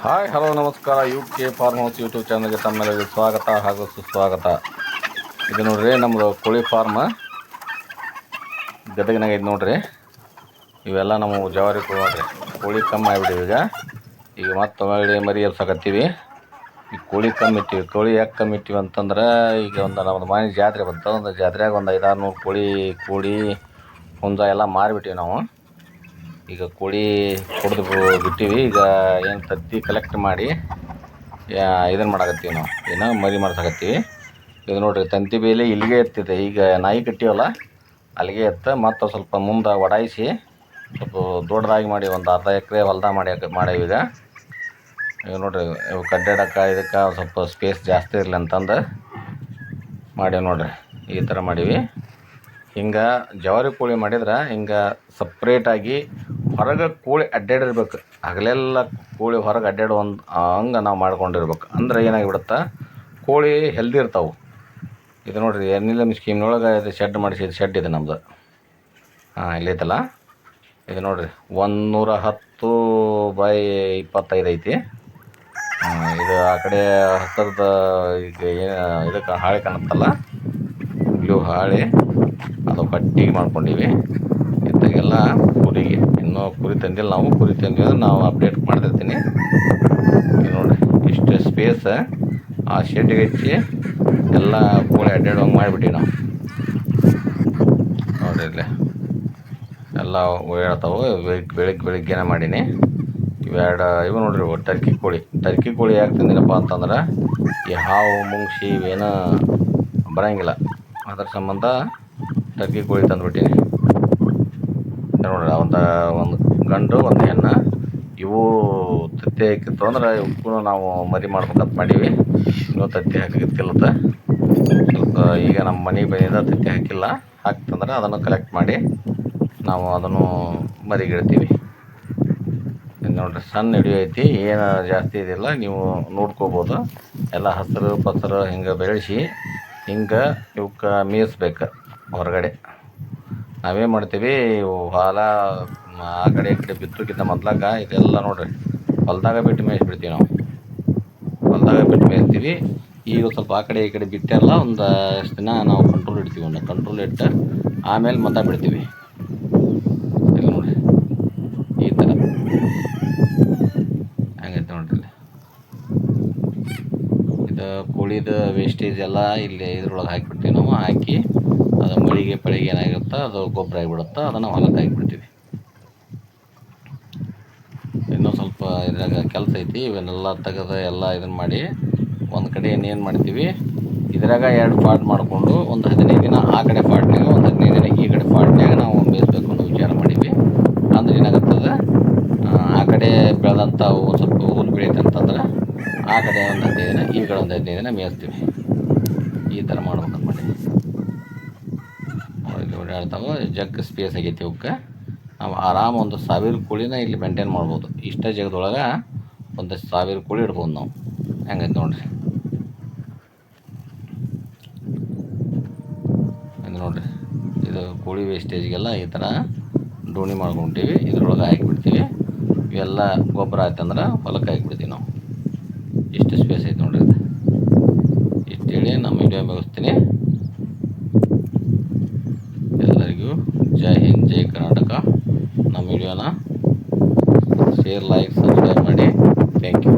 Hi hello ನಮಸ್ಕಾರ. UK farm house YouTube ಚಾನಲ್ಗೆ ತಮ್ಮೆಲ್ಲರಿಗೂ ಸ್ವಾಗತ ಹಾಗೂ ಸುಸ್ವಾಗತ. ಇದು ನೋಡ್ರಿ ನಮ್ಮದು ಕೋಳಿ ಫಾರ್ಮ್ ಗದಗಿನಾಗ ಇದು ನೋಡ್ರಿ. ಇವೆಲ್ಲ ನಮ್ಮ ಜವಾರಿ ಕೋಳಿ ನೋಡ್ರಿ. ಕೋಳಿ ಕಮ್ಮಿ ಆಗಿಬಿಟ್ಟಿವಿ. ಈಗ ಮತ್ತೆ ಹೊಳ್ಳಿ ಮರಿ ಎಬ್ಸಕತ್ತೀವಿ. ಈ ಕೋಳಿ ಕಮ್ಮಿ ಇಟ್ಟಿವಿ. ಕೋಳಿ ಯಾಕೆ ಕಮ್ಮಿ ಇಟ್ಟಿವಿ ಅಂತಂದ್ರೆ ಈಗ ನಮ್ಮದು ಮನೆ ಜಾತ್ರೆ ಬಂತು. ಒಂದು ಜಾತ್ರೆಯಾಗ ಒಂದು 500-600 ಕೋಳಿ ಕೂಡಿ ಹುಂಜ ಎಲ್ಲ ಮಾರಿಬಿಟ್ಟಿವಿ ನಾವು. ಈಗ ಕೋಳಿ ಕುಡ್ದು ಬಿಟ್ಟಿವಿ. ಈಗ ಏನು ತತ್ತಿ ಕಲೆಕ್ಟ್ ಮಾಡಿ ಇದನ್ನು ಮಾಡಕತ್ತೀವಿ ನಾವು. ಏನೋ ಮರಿ ಮಾಡ್ಸಕತ್ತೀವಿ. ಇದು ನೋಡ್ರಿ ತಂತಿ ಬೇಲಿ ಇಲ್ಲಿಗೆ ಎತ್ತಿದೆ. ಈಗ ನಾಯಿ ಕಟ್ಟಿವಲ್ಲ ಅಲ್ಲಿಗೆ ಎತ್ತ ಮತ್ತು ಸ್ವಲ್ಪ ಮುಂದೆ ಒಡಾಯಿಸಿ ಸ್ವಲ್ಪ ದೊಡ್ಡದಾಗಿ ಮಾಡಿ ಒಂದು ಅರ್ಧ ಎಕರೆ ಹೊಲ್ದ ಮಾಡೀವಿ. ಈಗ ನೋಡ್ರಿ ಇವು ಕಡ್ಡಾಡಕ್ಕೆ ಇದಕ್ಕೆ ಸ್ವಲ್ಪ ಸ್ಪೇಸ್ ಜಾಸ್ತಿ ಇರಲಿ ಅಂತಂದು ಮಾಡೀವಿ ನೋಡ್ರಿ. ಈ ಥರ ಮಾಡೀವಿ. ಹಿಂಗೆ ಜವಾರಿ ಕೋಳಿ ಮಾಡಿದ್ರೆ ಹಿಂಗೆ ಸಪ್ರೇಟಾಗಿ ಹೊರಗೆ ಕೋಳಿ ಅಡ್ಡಾಡಿರ್ಬೇಕು. ಹಗಲೆಲ್ಲ ಕೋಳಿ ಹೊರಗೆ ಅಡ್ಡಾಡೋ ಹಂಗೆ ನಾವು ಮಾಡ್ಕೊಂಡಿರ್ಬೇಕು. ಅಂದ್ರೆ ಏನಾಗಿಬಿಡುತ್ತೆ, ಕೋಳಿ ಹೆಲ್ದಿ ಇರ್ತಾವೆ. ಇದು ನೋಡಿರಿ ಎರ್ನಿಲಮ್ ಸ್ಕೀಮ್ನೊಳಗೆ ಇದು ಶೆಡ್ ಮಾಡಿಸಿದ ಶೆಡ್ ಇದೆ ನಮ್ಮದು. ಇಲ್ಲೈತಲ್ಲ ಇದು ನೋಡಿರಿ 110x25 ಐತಿ. ಇದು ಆ ಕಡೆ ಹತ್ತಿರದ ಈಗ ಇದಕ್ಕೆ ಹಾಳೆ ಕಾಣುತ್ತಲ್ಲ, ಬ್ಲೂ ಹಾಳೆ, ಅದು ಕಟ್ಟಿಗೆ ಮಾಡ್ಕೊಂಡೀವಿ. ಇತ್ತಾಗೆಲ್ಲ ಕುರಿಗೆ ಇನ್ನೂ ಕುರಿ ತಂದಿಲ್ಲ ನಾವು. ಕುರಿ ತಂದಿದ್ರೆ ನಾವು ಅಪ್ಡೇಟ್ ಮಾಡ್ತಿರ್ತೀನಿ. ನೋಡಿರಿ ಇಷ್ಟು ಸ್ಪೇಸ್ ಆ ಶೆಡ್ಗೆ ಹಚ್ಚಿ ಎಲ್ಲ ಕೋಳಿ ಅಡ್ಡಾಡುವಂಗೆ ಮಾಡಿಬಿಟ್ಟಿವಿ ನಾವು. ನೋಡಿರಿ ಇಲ್ಲೇ ಎಲ್ಲ ಓಡಾಡ್ತಾವೆ. ಬೆಳಿಗ್ಗೆನೇ ಮಾಡೀನಿ. ಇವು ನೋಡ್ರಿ ಟರ್ಕಿ ಕೋಳಿ ಯಾಕೆ ತಂದಿರಪ್ಪ ಅಂತಂದ್ರೆ ಈ ಹಾವು ಮುಂಗ್ಸಿ ಇವೇನೂ ಬರೋಂಗಿಲ್ಲ. ಅದ್ರ ಸಂಬಂಧ ಟರ್ಕಿ ಕೋಳಿ ತಂದುಬಿಟ್ಟೀನಿ. ನೋಡ್ರಿ ಒಂದು ಗಂಡು ಒಂದು ಹೆಣ್ಣು. ಇವು ತತ್ತಿ ಹಾಕಿತ್ತು ಅಂದ್ರೆ ಇವಕ್ಕೂ ನಾವು ಮರಿ ಮಾಡ್ಬೇಕಂತ ಮಾಡೀವಿ. ಇನ್ನೂ ತತ್ತಿ ಹಾಕಿತ್ತಿಲ್ಲತ್ತ. ಸ್ವಲ್ಪ ಈಗ ನಮ್ಮ ಮನೆಗೆ ಬಂದಿದ್ದ ತತ್ತಿ ಹಾಕಿಲ್ಲ. ಹಾಕ್ತಂದ್ರೆ ಅದನ್ನು ಕಲೆಕ್ಟ್ ಮಾಡಿ ನಾವು ಅದನ್ನು ಮರಿಗಿಡ್ತೀವಿ. ನೋಡ್ರಿ ಸಣ್ಣ ಹಿಡಿಯೋ ಐತಿ, ಏನು ಜಾಸ್ತಿ ಇದಿಲ್ಲ. ನೀವು ನೋಡ್ಕೋಬೋದು. ಎಲ್ಲ ಹಸಿರು ಪಸರು ಹಿಂಗೆ ಬೆಳೆಸಿ ಹಿಂಗೆ ಇವಕ್ಕೆ ಮೇಯಿಸ್ಬೇಕು ಹೊರಗಡೆ. ನಾವೇನು ಮಾಡ್ತೀವಿ, ಹೊಲ ಆ ಕಡೆ ಈ ಕಡೆ ಬಿತ್ತೋಕ್ಕಿಂತ ಮೊದ್ಲಾಗ ಇದೆಲ್ಲ ನೋಡ್ರಿ ಹೊಲದಾಗ ಬಿಟ್ಟು ಮೇಯಿಸ್ಬಿಡ್ತೀವಿ ನಾವು. ಹೊಲದಾಗ ಬಿಟ್ಟು ಮೇಯಿಸ್ತೀವಿ. ಈಗ ಸ್ವಲ್ಪ ಆ ಕಡೆ ಈ ಕಡೆ ಬಿಟ್ಟೆಲ್ಲ ಒಂದು ಎಷ್ಟು ದಿನ ನಾವು ಕಂಟ್ರೋಲ್ ಇಡ್ತೀವಿ. ಒಂದು ಕಂಟ್ರೋಲ್ ಇಟ್ಟು ಆಮೇಲೆ ಮತ್ತೆ ಬಿಡ್ತೀವಿ. ಇಲ್ಲ ನೋಡಿರಿ ಈ ಥರ ಹಂಗೈತೆ ನೋಡ್ರಿ. ಇದು ಕೋಳಿದು ವೇಸ್ಟೇಜ್ ಎಲ್ಲ ಇಲ್ಲಿ ಇದ್ರೊಳಗೆ ಹಾಕಿಬಿಡ್ತೀವಿ ನಾವು. ಹಾಕಿ ಅದು ಮಳಿಗೆ ಏನಾಗಿರುತ್ತೋ ಅದು ಗೊಬ್ಬರ ಆಗಿಬಿಡುತ್ತೆ. ಅದನ್ನು ಹೊಲಕ್ಕೆ ಹಾಕಿಬಿಡ್ತೀವಿ. ಇನ್ನೂ ಸ್ವಲ್ಪ ಇದ್ರಾಗ ಕೆಲಸ ಐತಿ. ಇವನ್ನೆಲ್ಲ ತೆಗೆದು ಎಲ್ಲ ಇದನ್ನು ಮಾಡಿ ಒಂದು ಕಡೆ ಏನು ಮಾಡ್ತೀವಿ, ಇದ್ರಾಗ 2 ಪಾರ್ಟ್ ಮಾಡಿಕೊಂಡು ಒಂದು 15 ದಿನ ಆ ಕಡೆ ಪಾರ್ಟ್ನಾಗ, ಒಂದು 15 ದಿನ ಈ ಕಡೆ ಪಾರ್ಟ್ನಾಗ ನಾವು ಮೇಯಿಸ್ಬೇಕು ಅನ್ನೋ ವಿಚಾರ ಮಾಡೀವಿ. ಅಂದ್ರೆ ಏನಾಗುತ್ತದೆ, ಆ ಕಡೆ ಬೆಳೆದಂಥ ಸ್ವಲ್ಪ ಹುಲ್ಲು ಬೆಳೀತೆ ಅಂತಂದ್ರೆ ಆ ಕಡೆ ಒಂದು 15 ದಿನ, ಈ ಕಡೆ ಒಂದು 15 ದಿನ ಮೇಯಿಸ್ತೀವಿ. ಈ ಥರ ಮಾಡ್ಬೇಕಂತ ಮಾಡಿ ಓಡಾಡ್ತಾವೆ. ಜಗ್ ಸ್ಪೇಸ್ ಆಗೈತಿ ಇವಕ್ಕೆ. ನಾವು ಆರಾಮ ಒಂದು 1000 ಕೋಳಿನ ಇಲ್ಲಿ ಮೇಂಟೈನ್ ಮಾಡ್ಬೋದು. ಇಷ್ಟ ಜಾಗದೊಳಗೆ ಒಂದು 1000 ಕೋಳಿ ಇಡ್ಬೋದು ನಾವು. ಹೆಂಗೈತೆ ನೋಡ್ರಿ. ನೋಡ್ರಿ ಇದು ಕೋಳಿ ವೇಸ್ಟೇಜ್ಗೆಲ್ಲ ಈ ಥರ ಡೋಣಿ ಮಾಡ್ಕೊಂತೀವಿ. ಇದ್ರೊಳಗೆ ಹಾಕಿಬಿಡ್ತೀವಿ. ಇವೆಲ್ಲ ಗೊಬ್ಬರ ಆಯ್ತಂದ್ರೆ ಹೊಲಕ್ಕೆ ಹಾಕಿಬಿಡ್ತೀವಿ ನಾವು. ಇಷ್ಟು ಸ್ಪೇಸ್ ಐತೆ ನೋಡ್ರಿ. ಇದು ಇಷ್ಟು ಹೇಳಿ ನಮ್ಮ ವಿಡಿಯೋ ಮುಗಿಸ್ತೀನಿ. ಎಲ್ಲರಿಗೂ ಜೈ ಹಿಂದ್, ಜೈ ಕರ್ನಾಟಕ. ನಮ್ಮ ವಿಡಿಯೋನ ಶೇರ್, ಲೈಕ್, ಸಬ್ಸ್ಕ್ರೈಬ್ ಮಾಡಿ. Thank you.